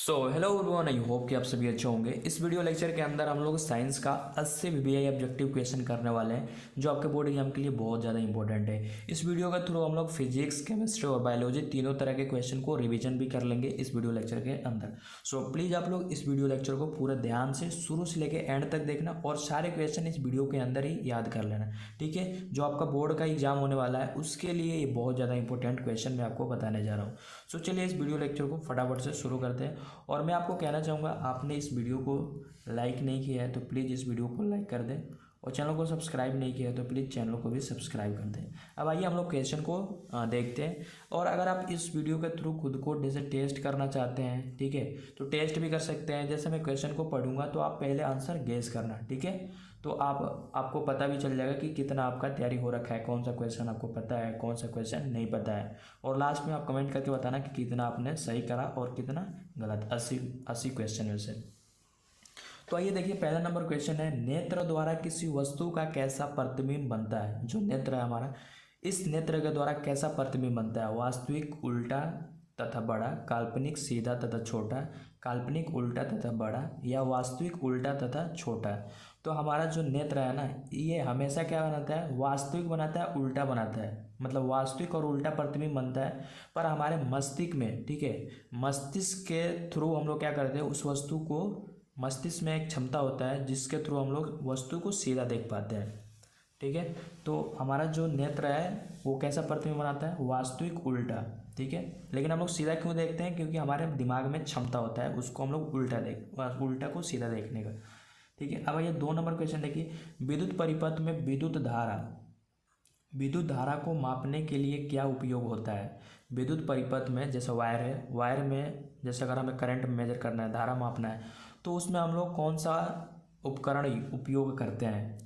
Hello everyone, I hope कि आप सभी अच्छे होंगे। इस वीडियो लेक्चर के अंदर हम लोग साइंस का 80 VBI ऑब्जेक्टिव क्वेश्चन करने वाले हैं, जो आपके बोर्ड एग्जाम के लिए बहुत ज़्यादा इंपॉर्टेंट है। इस वीडियो के थ्रू हम लोग फिजिक्स, केमिस्ट्री और बायोलॉजी तीनों तरह के क्वेश्चन को रिवीजन भी कर लेंगे इस वीडियो लेक्चर के अंदर। प्लीज़ आप लोग इस वीडियो लेक्चर को पूरे ध्यान से शुरू से लेकर एंड तक देखना और सारे क्वेश्चन इस वीडियो के अंदर ही याद कर लेना, ठीक है। जो आपका बोर्ड का एग्जाम होने वाला है उसके लिए ये बहुत ज़्यादा इंपॉर्टेंट क्वेश्चन मैं आपको बताने जा रहा हूँ। चलिए इस वीडियो लेक्चर को फटाफट से शुरू करते हैं। और मैं आपको कहना चाहूँगा, आपने इस वीडियो को लाइक नहीं किया है तो प्लीज़ इस वीडियो को लाइक कर दें, और चैनल को सब्सक्राइब नहीं किया है तो प्लीज़ चैनल को भी सब्सक्राइब कर दें। अब आइए हम लोग क्वेश्चन को देखते हैं। और अगर आप इस वीडियो के थ्रू खुद को जैसे टेस्ट करना चाहते हैं, ठीक है, तो टेस्ट भी कर सकते हैं। जैसे मैं क्वेश्चन को पढ़ूंगा तो आप पहले आंसर गेस करना, ठीक है। तो आपको पता भी चल जाएगा कि कितना आपका तैयारी हो रखा है, कौन सा क्वेश्चन आपको पता है, कौन सा क्वेश्चन नहीं पता है। और लास्ट में आप कमेंट करके बताना कि कितना आपने सही करा और कितना गलत, 80 क्वेश्चन में से। तो आइए देखिए, पहला नंबर क्वेश्चन है, नेत्र द्वारा किसी वस्तु का कैसा प्रतिबिंब बनता है। जो नेत्र है हमारा, इस नेत्र के द्वारा कैसा प्रतिबिंब बनता है। वास्तविक उल्टा तथा बड़ा, काल्पनिक सीधा तथा छोटा, काल्पनिक उल्टा तथा बड़ा, या वास्तविक उल्टा तथा छोटा। तो हमारा जो नेत्र है ना, ये हमेशा क्या बनाता है, वास्तविक बनाता है, उल्टा बनाता है। मतलब वास्तविक और उल्टा प्रतिबिंब बनता है। पर हमारे मस्तिष्क में, ठीक है, मस्तिष्क के थ्रू हम लोग क्या करते हैं, उस वस्तु को, मस्तिष्क में एक क्षमता होता है जिसके थ्रू हम लोग वस्तु को सीधा देख पाते हैं, ठीक है। तो हमारा जो नेत्र है वो कैसा प्रतिबिंब बनाता है, वास्तविक उल्टा, ठीक है। लेकिन हम लोग सीधा क्यों देखते हैं, क्योंकि हमारे दिमाग में क्षमता होता है उसको हम लोग उल्टा को सीधा देखने का, ठीक है। अब ये 2 नंबर क्वेश्चन देखिए, विद्युत परिपथ में विद्युत धारा को मापने के लिए क्या उपयोग होता है। विद्युत परिपथ में जैसे वायर है, वायर में जैसे अगर हमें करंट मेजर करना है, धारा मापना है, तो उसमें हम लोग कौन सा उपकरण उपयोग करते हैं,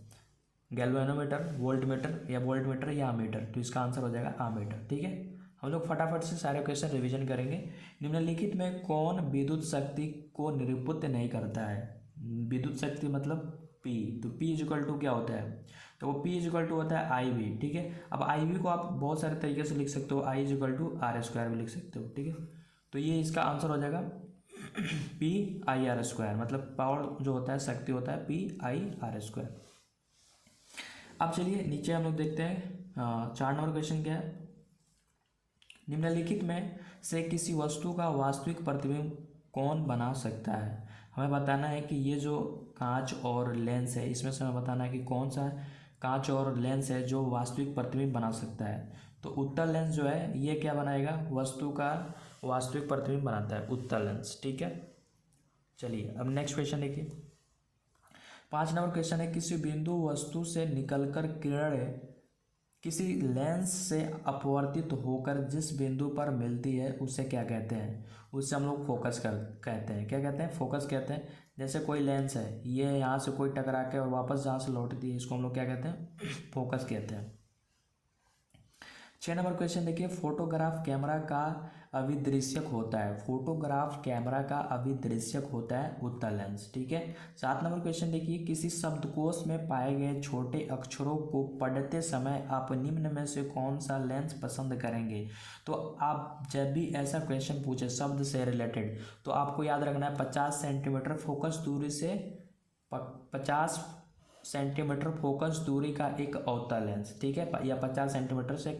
गैल्वेनोमीटर, वोल्टमीटर या अमीटर। तो इसका आंसर हो जाएगा अमीटर, ठीक है। हम लोग फटाफट से सारे क्वेश्चन रिवीजन करेंगे। निम्नलिखित में कौन विद्युत शक्ति को निरूपित नहीं करता है। विद्युत शक्ति मतलब P, तो P इजिकल टू क्या होता है, तो वो P इजिकल टू होता है IV, ठीक है। अब IV को आप बहुत सारे तरीके से लिख सकते हो, I इजिकल टू R² भी लिख सकते हो, ठीक है। तो ये इसका आंसर हो जाएगा PIR², मतलब पावर जो होता है, शक्ति होता है PIR²। अब चलिए नीचे हम लोग देखते हैं 4 नंबर क्वेश्चन क्या है। निम्नलिखित में से किसी वस्तु का वास्तविक प्रतिबिंब कौन बना सकता है। हमें बताना है कि ये जो कांच और लेंस है, इसमें से हमें बताना है कि कौन सा कांच और लेंस है जो वास्तविक प्रतिबिंब बना सकता है। तो उत्तल लेंस जो है ये क्या बनाएगा, वस्तु का वास्तविक प्रतिबिंब बनाता है उत्तल लेंस, ठीक है। चलिए अब नेक्स्ट क्वेश्चन देखिए, 5 नंबर क्वेश्चन है, किसी बिंदु वस्तु से निकलकर किरण किसी लेंस से अपवर्तित होकर जिस बिंदु पर मिलती है उसे क्या कहते हैं। उससे हम लोग फोकस कहते हैं। क्या कहते हैं, फोकस कहते हैं। जैसे कोई लेंस है, ये यहाँ से कोई टकरा के और वापस जहाँ से लौटती है, इसको हम लोग क्या कहते हैं, फोकस कहते हैं। 6 नंबर क्वेश्चन देखिए, फोटोग्राफ कैमरा का अभिदृश्यक होता है। फोटोग्राफ कैमरा का अभिदृश्यक होता है उत्तल लेंस, ठीक है। 7 नंबर क्वेश्चन देखिए, किसी शब्दकोश में पाए गए छोटे अक्षरों को पढ़ते समय आप निम्न में से कौन सा लेंस पसंद करेंगे। तो आप जब भी ऐसा क्वेश्चन पूछे शब्द से रिलेटेड, तो आपको याद रखना है 50 सेंटीमीटर फोकस दूरी से 50 सेंटीमीटर फोकस दूरी का एक अवतल लेंस, ठीक है, या 50 सेंटीमीटर से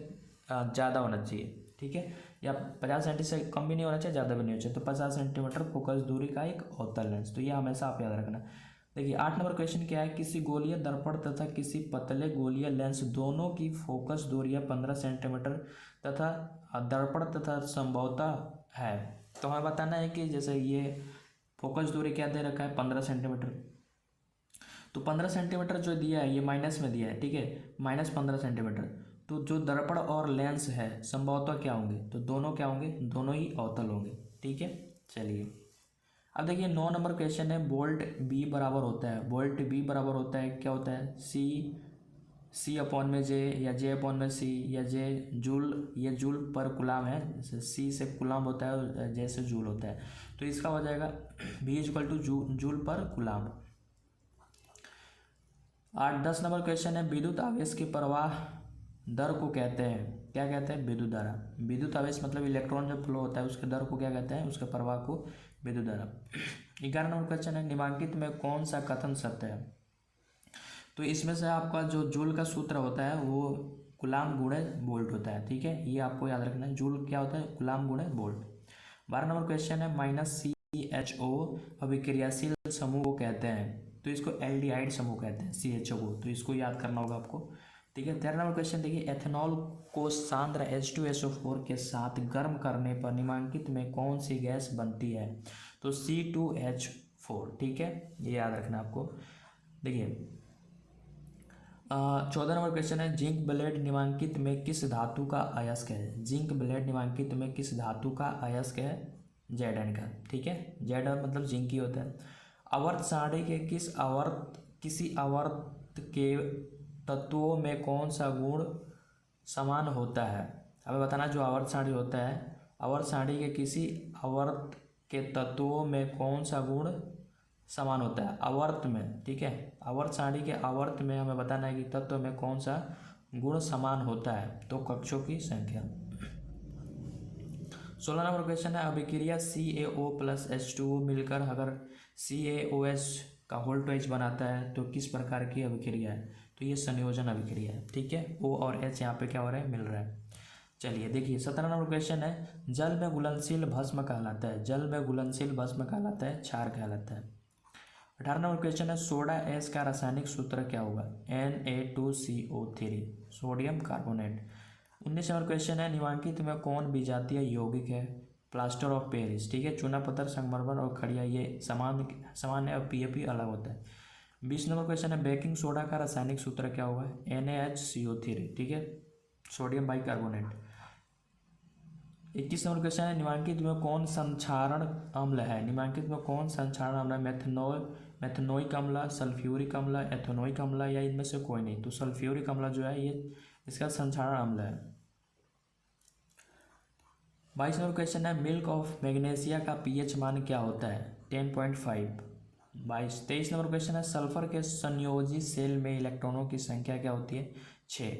ज़्यादा होना चाहिए, ठीक है, या 50 सेंटी से कम भी नहीं होना चाहिए, ज़्यादा भी नहीं होना चाहिए। तो 50 सेंटीमीटर फोकस दूरी का एक अवतल लेंस, तो ये हमेशा आप याद रखना। देखिए 8 नंबर क्वेश्चन क्या है, किसी गोलीय दर्पण तथा किसी पतले गोलीय लेंस दोनों की फोकस दूरियाँ 15 सेंटीमीटर तथा दर्पण तथा संभवतः है। तो हमें बताना है कि जैसे ये फोकस दूरी क्या दे रखा है, 15 सेंटीमीटर। तो 15 सेंटीमीटर जो दिया है ये माइनस में दिया है, ठीक है, -15 सेंटीमीटर। तो जो दर्पण और लेंस है संभवतः क्या होंगे, तो दोनों क्या होंगे, दोनों ही अवतल होंगे, ठीक है। चलिए अब देखिए 9 नंबर क्वेश्चन है, वोल्ट B बराबर होता है, वोल्ट B बराबर होता है, क्या होता है, C/J या J/C या J जूल, ये जूल पर कुलाम है, जैसे C से कुलाम होता है, J से जूल होता है। तो इसका हो जाएगा V इक्वल टू जूल पर कुलाम। 8-10 नंबर क्वेश्चन है, विद्युत आवेश के प्रवाह दर को कहते हैं, क्या कहते हैं, विद्युत धारा। विद्युत आवेश मतलब इलेक्ट्रॉन जब फ्लो होता है उसके दर को क्या कहते हैं, उसके प्रवाह को विद्युत धारा। 11 नंबर क्वेश्चन है, निम्नलिखित में कौन सा कथन सत्य है। तो इसमें से आपका जो जूल का सूत्र होता है वो कूलाम गुणे वोल्ट होता है, ठीक है, ये आपको याद रखना है। जूल क्या होता है, कूलाम गुणे वोल्ट। 12 नंबर क्वेश्चन है, -CHO अभिक्रियाशील समूह को कहते हैं। तो इसको एल्डिहाइड समूह कहते हैं, CHO को, तो इसको याद करना होगा आपको, ठीक है। 13 नंबर क्वेश्चन देखिए, एथेनॉल को सांद्र H2SO4 के साथ गर्म करने पर निम्नलिखित में कौन सी गैस बनती है। तो C2H4, ठीक है, ये याद रखना आपको। देखिए 14 नंबर क्वेश्चन है, जिंक ब्लेड निम्नलिखित में किस धातु का अयस्क है। जिंक ब्लेड निम्नलिखित में किस धातु का अयस्क है, Zn का, ठीक है। Zn मतलब जिंक ही होता है। आवर्त सारणी के किसी आवर्त के तत्वों में कौन सा गुण समान होता है। हमें बताना जो आवर्त सारणी होता है, आवर्त सारणी के किसी आवर्त के तत्वों में कौन सा गुण समान होता है, आवर्त में, ठीक है। आवर्त सारणी के आवर्त में हमें बताना है कि तत्व में कौन सा गुण समान होता है, तो कक्षों की संख्या। 16 नंबर क्वेश्चन है, अभिक्रिया CaO प्लस H2O मिलकर अगर CaOH का वोल्टेज बनाता है तो किस प्रकार की अभिक्रिया है। तो ये संयोजन अभिक्रिया है, ठीक है। O और H यहाँ पे क्या हो रहा है, मिल रहा है। चलिए देखिए 17 नंबर क्वेश्चन है, जल में घुलनशील भस्म कहलाता है। जल में घुलनशील भस्म कहलाता है, क्षार कहलाता है। 18 नंबर क्वेश्चन है, सोडा एस का रासायनिक सूत्र क्या होगा, Na2CO3, sodium carbonate. 19 number question है, निम्नलिखित में कौन विजातीय यौगिक है। प्लास्टर ऑफ पेरिस, ठीक है, चूना पत्थर, संगमरमर और खड़िया ये समान है और PAP अलग होता है। 20 नंबर क्वेश्चन है, बेकिंग सोडा का रासायनिक सूत्र क्या होगा, NaHCO3, ठीक है, सोडियम बाइकार्बोनेट। 21 नंबर क्वेश्चन है, निम्नलिखित में कौन संक्षारण अम्ल है। निम्नलिखित में कौन संक्षारण अम्ल है, मैथनोइक अम्ल, सल्फ्यूरिक अम्ल, एथेनोइक अम्ल या इनमें से कोई नहीं। तो सल्फ्यूरिक अम्ल जो है ये इसका संक्षारण अम्ल है। 22 नंबर क्वेश्चन है, मिल्क ऑफ मैग्नीशिया का pH मान क्या होता है, 10.5। 23 नंबर क्वेश्चन है, सल्फर के संयोजी सेल में इलेक्ट्रॉनों की संख्या क्या होती है, 6।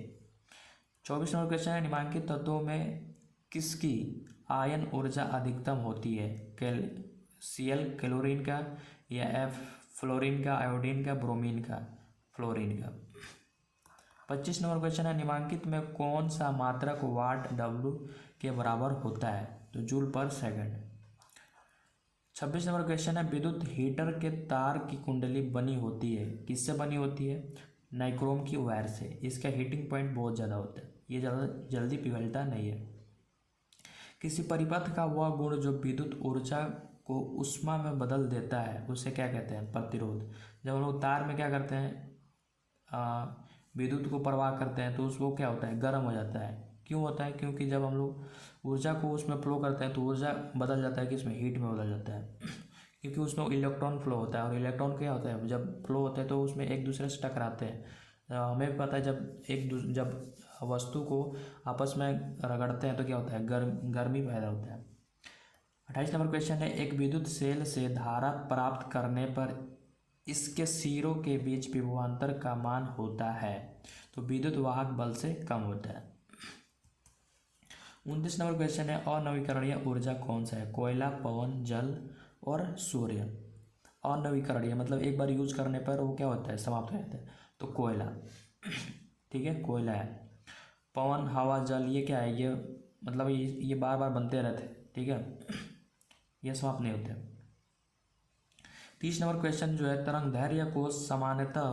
24 नंबर क्वेश्चन है, निम्नलिखित तत्वों में किसकी आयन ऊर्जा अधिकतम होती है, Cl क्लोरीन का, या F फ्लोरीन का, आयोडीन का, ब्रोमीन का, फ्लोरीन का। 25 नंबर क्वेश्चन है, निम्नलिखित में कौन सा मात्रक वाट W के बराबर होता है, तो जूल पर सेकंड। 26 नंबर क्वेश्चन है, विद्युत हीटर के तार की कुंडली बनी होती है, किससे बनी होती है, नाइक्रोम की वायर से। इसका हीटिंग पॉइंट बहुत ज़्यादा होता है, ये ज़्यादा जल्दी पिघलता नहीं है। किसी परिपथ का वह गुण जो विद्युत ऊर्जा को उष्मा में बदल देता है उसे क्या कहते हैं, प्रतिरोध। जब हम लोग तार में क्या करते हैं, विद्युत को प्रवाह करते हैं तो उसको क्या होता है, गर्म हो जाता है। क्यों होता है, क्योंकि जब हम लोग ऊर्जा को उसमें फ्लो करते हैं तो ऊर्जा बदल जाता है कि इसमें हीट में बदल जाता है क्योंकि उसमें इलेक्ट्रॉन फ्लो होता है और इलेक्ट्रॉन क्या होता है, जब फ्लो होते हैं तो उसमें एक दूसरे से टकराते हैं। हमें पता है जब वस्तु को आपस में रगड़ते हैं तो क्या होता है, गर्मी पैदा होता है। 28 नंबर क्वेश्चन है, एक विद्युत सेल से धारा प्राप्त करने पर इसके सिरों के बीच विभवांतर का मान होता है, तो विद्युत वाहक बल से कम होता है। 29 नंबर क्वेश्चन है, अनवीकरणीय ऊर्जा कौन सा है, कोयला, पवन, जल और सूर्य। अनवीकरणीय मतलब एक बार यूज करने पर वो क्या होता है, समाप्त हो जाता है, तो कोयला, ठीक है, कोयला है। पवन, हवा, जल ये क्या है, ये मतलब ये बार बार बनते रहते हैं, ठीक है, ये समाप्त नहीं होते। 30 नंबर क्वेश्चन जो है, तरंग दैर्घ्य को सामान्यतः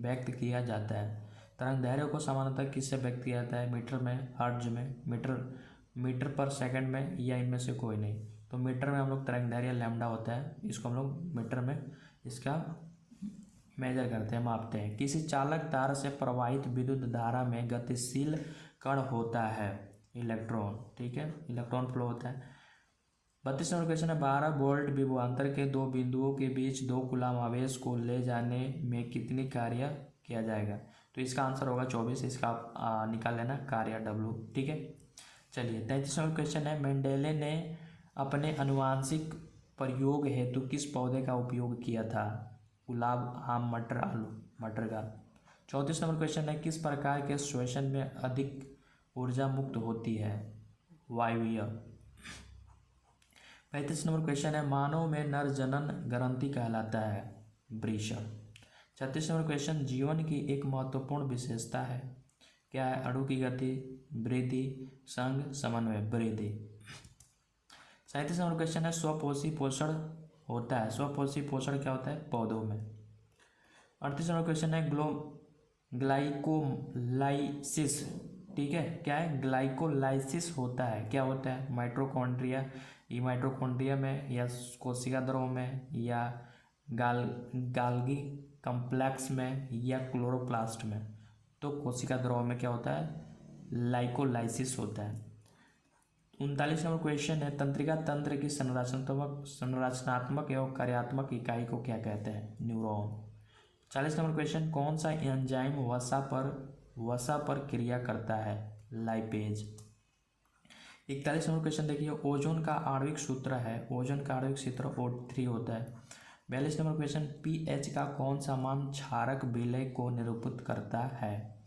व्यक्त किया जाता है। तरंग दैर्घ्य को सामान्यतः किससे व्यक्त किया जाता है, मीटर में, हर्ट्ज में, मीटर पर सेकंड में, या इनमें से कोई नहीं। तो मीटर में हम लोग तरंग दैर्घ्य लैम्डा होता है, इसको हम लोग मीटर में इसका मेजर करते हैं, मापते हैं। किसी चालक तार से प्रवाहित विद्युत धारा में गतिशील कण होता है, इलेक्ट्रॉन, ठीक है, इलेक्ट्रॉन फ्लो होता है। 32 नंबर क्वेश्चन है, 12 वोल्ट विभवांतर के दो बिंदुओं के बीच 2 कूलाम आवेश को ले जाने में कितनी कार्य किया जाएगा, तो इसका आंसर होगा 24। इसका आप निकाल लेना कार्य W, ठीक है। चलिए 33 नंबर क्वेश्चन है, मेंडेले ने अपने अनुवांशिक प्रयोग हेतु किस पौधे का उपयोग किया था, गुलाब, आम, मटर, आलू, मटर का। 34 नंबर क्वेश्चन है, किस प्रकार के श्वसन में अधिक ऊर्जा मुक्त होती है? वायवीय। 35 नंबर क्वेश्चन है, मानव में नर जनन ग्रंथि कहलाता है? वृषण। 36 नंबर क्वेश्चन, जीवन की एक महत्वपूर्ण विशेषता है? क्या है? अणु की गति, वृद्धि, संघ, समन्वय। वृद्धि। 37 नंबर क्वेश्चन है, स्वपोषी पोषण होता है? स्वपोषी पोषण क्या होता है? पौधों में। 38 नंबर क्वेश्चन है, ग्लाइकोलाइसिस, ठीक है, क्या है? ग्लाइकोलाइसिस होता है, क्या होता है? माइटोकॉन्ड्रिया, ये माइटोकॉन्ड्रिया में या कोशिका द्रव में या गाल्गी कॉम्प्लेक्स में या क्लोरोप्लास्ट में? तो कोशिका द्रव में क्या होता है? लाइकोलाइसिस होता है। 39 नंबर क्वेश्चन है, तंत्रिका तंत्र की संरचनात्मक एवं कार्यात्मक इकाई को क्या कहते हैं? न्यूरॉन। 40 नंबर क्वेश्चन, कौन सा एंजाइम वसा पर क्रिया करता है? लाइपेज। 41 नंबर क्वेश्चन देखिए, ओजोन का आणविक सूत्र है? ओजोन का आणविक सूत्र O3 होता है। 42 नंबर क्वेश्चन, pH का कौन सा मान क्षारक विलय को निरूपित करता है?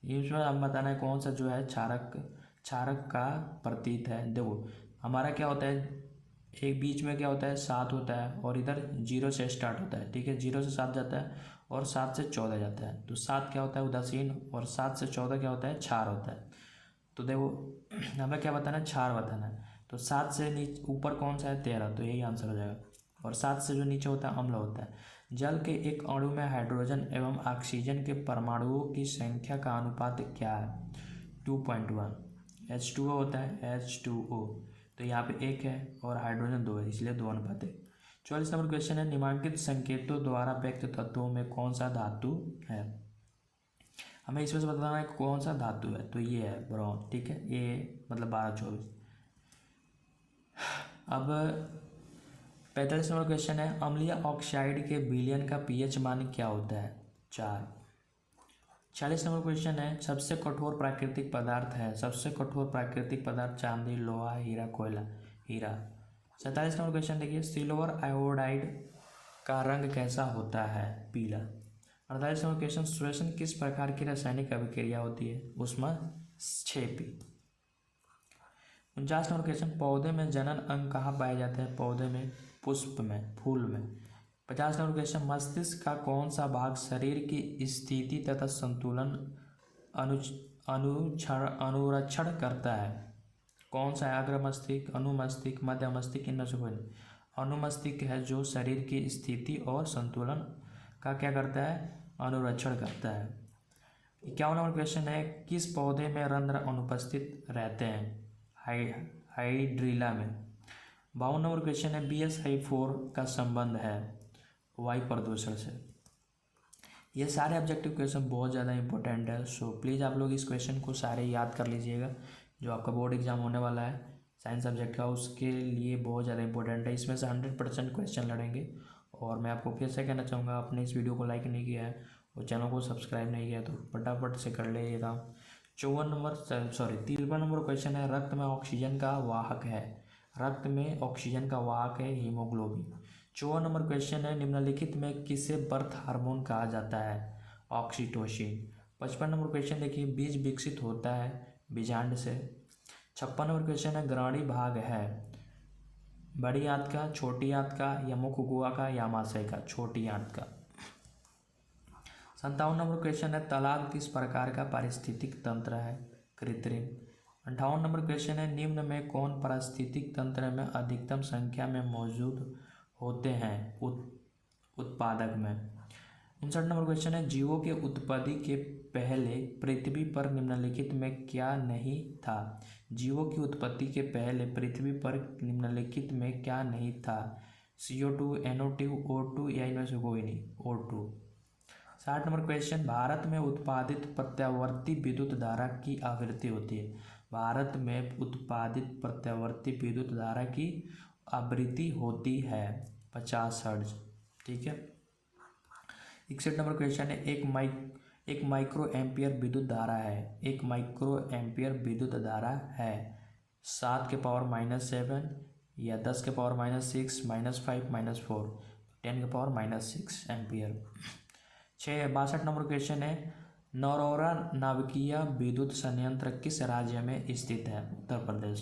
इसमें हम बताना है कौन सा जो है क्षारक का प्रतीक है। देखो हमारा क्या होता है, एक बीच में क्या होता है? 7 होता है और इधर 0 से स्टार्ट होता है, ठीक है, 0 से 7 जाता है और 7 से 14 जाता है। तो 7 क्या होता है? उदासीन, और 7 से 14 क्या होता है? क्षार होता है। तो देखो हमें क्या बताना है? क्षार बताना है। तो 7 से नीचे ऊपर कौन सा है? 13, तो यही आंसर हो जाएगा। और 7 से जो नीचे होता है अम्ल होता है। जल के एक अणु में हाइड्रोजन एवं ऑक्सीजन के परमाणुओं की संख्या का अनुपात क्या है? 2.1। H2O होता है, H2O, तो यहाँ पे 1 है और हाइड्रोजन 2 है, इसलिए 2:1। 44 नंबर क्वेश्चन है, निम्नलिखित संकेतों द्वारा व्यक्त तत्वों में कौन सा धातु है? हमें इसमें से बताना है कौन सा धातु है। तो ये है ब्रोन, ठीक है, ये मतलब 12-24। अब 45 नंबर क्वेश्चन है, अम्लीय ऑक्साइड के विलयन का pH मान क्या होता है? 4। 40 नंबर क्वेश्चन है, सबसे कठोर प्राकृतिक पदार्थ है? सबसे कठोर प्राकृतिक पदार्थ चांदी, लोहा, हीरा, कोयला। हीरा। 47 नंबर क्वेश्चन देखिए, सिल्वर आयोडाइड का रंग कैसा होता है? पीला। 48 नंबर क्वेश्चन, श्वसन किस प्रकार की रासायनिक अभिक्रिया होती है? ऊष्माक्षेपी। 49 नंबर क्वेश्चन, पौधे में जनन अंग कहाँ पाए जाते हैं? पौधे में, पुष्प में, फूल में। 50 नंबर क्वेश्चन, मस्तिष्क का कौन सा भाग शरीर की स्थिति तथा संतुलन अनुरक्षण करता है? कौन सा है? अग्र मस्तिष्क, अनुमस्तिष्क, मध्य मस्तिष्क, इनमें से कोई नहीं। अनुमस्तिष्क है जो शरीर की स्थिति और संतुलन का क्या करता है? अनुरक्षण करता है। 51 नंबर क्वेश्चन है, किस पौधे में रंध्र अनुपस्थित रहते हैं? हाइड्रिला में। 52 नंबर क्वेश्चन है, BSI-4 का संबंध है वायु प्रदूषण से। ये सारे ऑब्जेक्टिव क्वेश्चन बहुत ज़्यादा इंपॉर्टेंट है, सो प्लीज़ आप लोग इस क्वेश्चन को सारे याद कर लीजिएगा। जो आपका बोर्ड एग्जाम होने वाला है साइंस सब्जेक्ट का, उसके लिए बहुत ज़्यादा इंपॉर्टेंट है। इसमें से 100% क्वेश्चन लड़ेंगे। और मैं आपको फिर से कहना चाहूँगा, आपने इस वीडियो को लाइक नहीं किया है और चैनल को सब्सक्राइब नहीं किया तो फटाफट से कर ले ये काम। 53 नंबर क्वेश्चन है, रक्त में ऑक्सीजन का वाहक है? रक्त में ऑक्सीजन का वाहक है हीमोग्लोबिन। 54 नंबर क्वेश्चन है, निम्नलिखित में किसे बर्थ हार्मोन कहा जाता है? ऑक्सीटोसिन। 55 नंबर क्वेश्चन देखिए, बीज विकसित होता है बीजांड से। 56 नंबर क्वेश्चन है, ग्राणी भाग है बड़ी आंत का, छोटी आंत का, या मुख गुहा का, या आमाशय का? छोटी आंत का। 57 नंबर क्वेश्चन है, तालाब किस प्रकार का पारिस्थितिक तंत्र है? कृत्रिम। 58 नंबर क्वेश्चन है, निम्न में कौन पारिस्थितिक तंत्र में अधिकतम संख्या में मौजूद होते हैं? उत्पादक में। 59 नंबर क्वेश्चन है, जीवों के उत्पत्ति के पहले पृथ्वी पर निम्नलिखित में क्या नहीं था? जीवों की उत्पत्ति के पहले पृथ्वी पर निम्नलिखित में क्या नहीं था? CO2, NO2, O2 या इनमें से कोई नहीं? O2। 60 नंबर क्वेश्चन, भारत में उत्पादित प्रत्यावर्ती विद्युत धारा की आवृत्ति होती है? भारत में उत्पादित प्रत्यावर्ती विद्युत धारा की आवृत्ति होती है 50 हर्ट्ज, ठीक है। 61 नंबर क्वेश्चन है, एक माइक्रो एम्पियर विद्युत धारा है? एक माइक्रो एम्पियर विद्युत धारा है 7 के पावर -7 या 10 के पावर -6 -5 -4 10 के पावर -6 एम्पियर। 62 नंबर क्वेश्चन है, नौरोरा नाभिकीय विद्युत संयंत्र किस राज्य में स्थित है? उत्तर प्रदेश।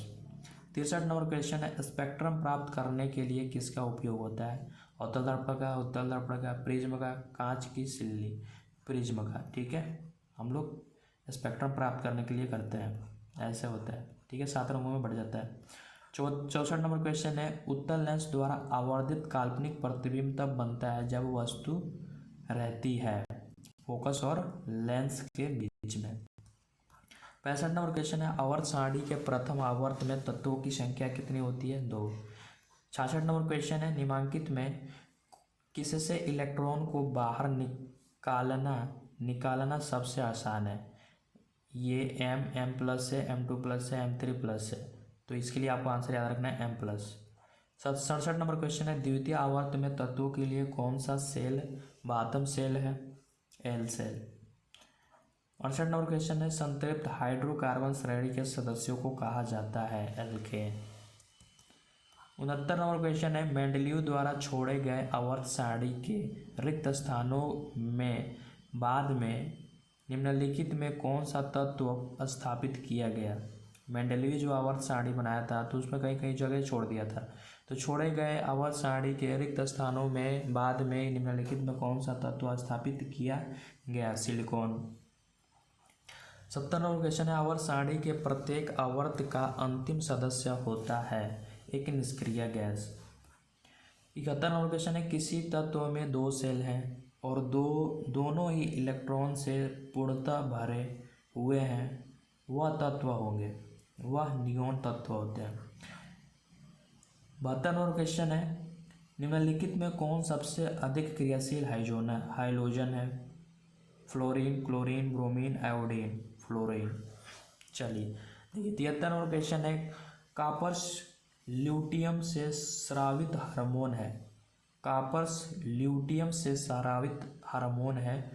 63 नंबर क्वेश्चन है, स्पेक्ट्रम प्राप्त करने के लिए किसका उपयोग होता है? अवतल दर्पण का, उत्तल दर्पण का, प्रिज्म का, कांच की सिल्ली, प्रिज्म का। ठीक है, हम लोग स्पेक्ट्रम प्राप्त करने के लिए करते हैं, ऐसे होता है। ठीक है, 7 रंगों में बढ़ जाता है। 64 नंबर क्वेश्चन है, उत्तल लेंस द्वारा आवर्धित काल्पनिक प्रतिबिंब तब बनता है जब वस्तु रहती है फोकस और लेंस के बीच में। 65 नंबर क्वेश्चन है, आवर्त सारणी के प्रथम आवर्त में तत्वों की संख्या कितनी होती है? 2। 66 नंबर क्वेश्चन है, निम्नलिखित में किससे इलेक्ट्रॉन को बाहर निकालना सबसे आसान है? ये M+ है, M2+ है, M3+ है, तो इसके लिए आपको आंसर याद रखना है M+। 67 नंबर क्वेश्चन है, द्वितीय आवर्त में तत्वों के लिए कौन सा सेल बातम सेल है? L shell. 68 नंबर क्वेश्चन है, संतृप्त हाइड्रोकार्बन श्रेणी के सदस्यों को कहा जाता है? एल्केन। 69 नंबर क्वेश्चन है, मेंडलीव द्वारा छोड़े गए आवर्त सारणी के रिक्त स्थानों में बाद में निम्नलिखित में कौन सा तत्व स्थापित किया गया? मेंडलीव जो आवर्त सारणी बनाया था तो उसमें कई कई जगह छोड़ दिया था, तो छोड़े गए आवर्त सारणी के रिक्त स्थानों में बाद में निम्नलिखित में कौन सा तत्व स्थापित किया गया? सिलिकॉन। 70 नंबर क्वेश्चन है, आवर्त सारणी के प्रत्येक आवर्त का अंतिम सदस्य होता है एक निष्क्रिय गैस। 71 नंबर क्वेश्चन है, किसी तत्व में 2 सेल हैं और दोनों ही इलेक्ट्रॉन से पूर्णतः भरे हुए हैं, वह तत्व होंगे, वह नियोन तत्व होते हैं। 72 नंबर क्वेश्चन है, निम्नलिखित में कौन सबसे अधिक क्रियाशील हाइड्रोजन है? Fluorine, chlorine, bromine, iodine. Fluorine. चलिए देखिए 73 नंबर क्वेश्चन है, कॉपर ल्यूटियम से स्रावित हार्मोन है? कॉपर ल्यूटियम से स्रावित हार्मोन है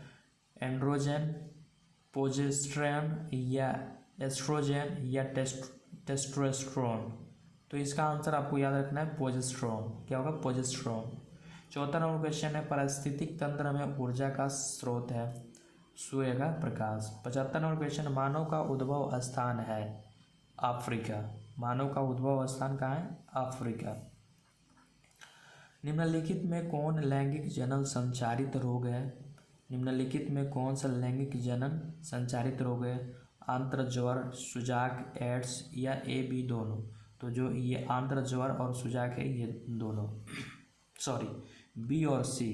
एंड्रोजन, प्रोजेस्टेरोन या एस्ट्रोजन या टेस्टोस्टेरोन? तो इसका आंसर आपको याद रखना है प्रोजेस्टेरोन। क्या होगा? प्रोजेस्टेरोन। 74 नंबर क्वेश्चन है, पारिस्थितिक तंत्र में ऊर्जा का स्रोत है? सूर्य का प्रकाश। 75 नंबर क्वेश्चन, मानव का उद्भव स्थान है? अफ्रीका। मानव का उद्भव स्थान कहाँ है? अफ्रीका। निम्नलिखित में कौन लैंगिक जनन संचारित रोग है? निम्नलिखित में कौन सा लैंगिक जनन संचारित रोग है? आंत्र ज्वर, सुजाक, एड्स या A-B दोनों? तो जो ये आंत्र ज्वर और सुजाक है ये दोनों, सॉरी B और C,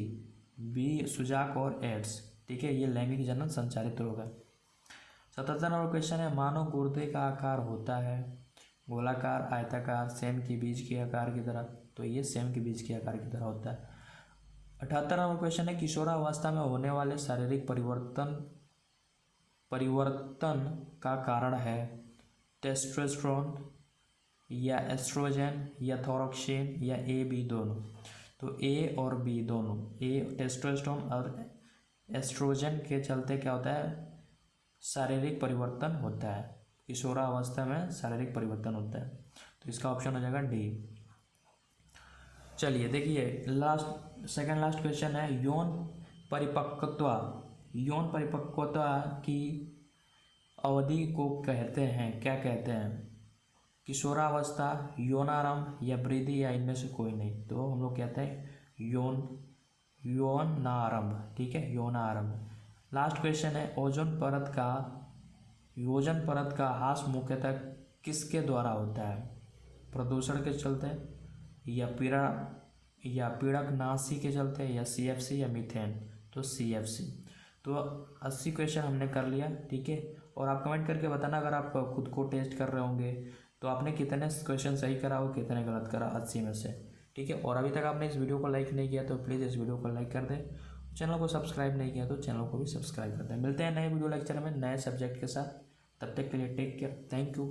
B सुजाक और एड्स। ठीक है, ये लैंगिक जनन संचारित रोग है। 77 नंबर क्वेश्चन है, मानव गुर्दे का आकार होता है? गोलाकार, आयताकार, सेम के बीज के आकार की तरह? तो ये सेम के बीज के आकार की तरह होता है। 78 नंबर क्वेश्चन है, किशोरावस्था में होने वाले शारीरिक परिवर्तन का कारण है? टेस्टोस्टेरोन या एस्ट्रोजन या थायरोक्सिन या A-B दोनों? तो A और B दोनों। A टेस्टोस्टेरोन और एस्ट्रोजन के चलते क्या होता है? शारीरिक परिवर्तन होता है, किशोरावस्था में शारीरिक परिवर्तन होता है, तो इसका ऑप्शन हो जाएगा D। चलिए देखिए सेकंड लास्ट क्वेश्चन है, यौन परिपक्वता की अवधि को कहते हैं, क्या कहते हैं? किशोरावस्था, यौनारंभ या वृद्धि या इनमें से कोई नहीं? तो हम लोग कहते हैं यौनारंभ। ठीक है, यौनारंभ। लास्ट क्वेश्चन है, ओजोन परत का ह्रास मुख्यतः किसके द्वारा होता है? प्रदूषण के चलते या पीड़कनाशी के चलते या CFC या मीथेन? तो CFC। तो 80 क्वेश्चन हमने कर लिया। ठीक है, और आप कमेंट करके बताना अगर आप खुद को टेस्ट कर रहे होंगे तो आपने कितने क्वेश्चन सही करा हो, कितने गलत करा 80 में से। ठीक है, और अभी तक आपने इस वीडियो को लाइक नहीं किया तो प्लीज़ इस वीडियो को लाइक कर दें, चैनल को सब्सक्राइब नहीं किया तो चैनल को भी सब्सक्राइब कर दें। मिलते हैं नए वीडियो लेक्चर में नए सब्जेक्ट के साथ, तब तक के लिए टेक केयर, थैंक यू।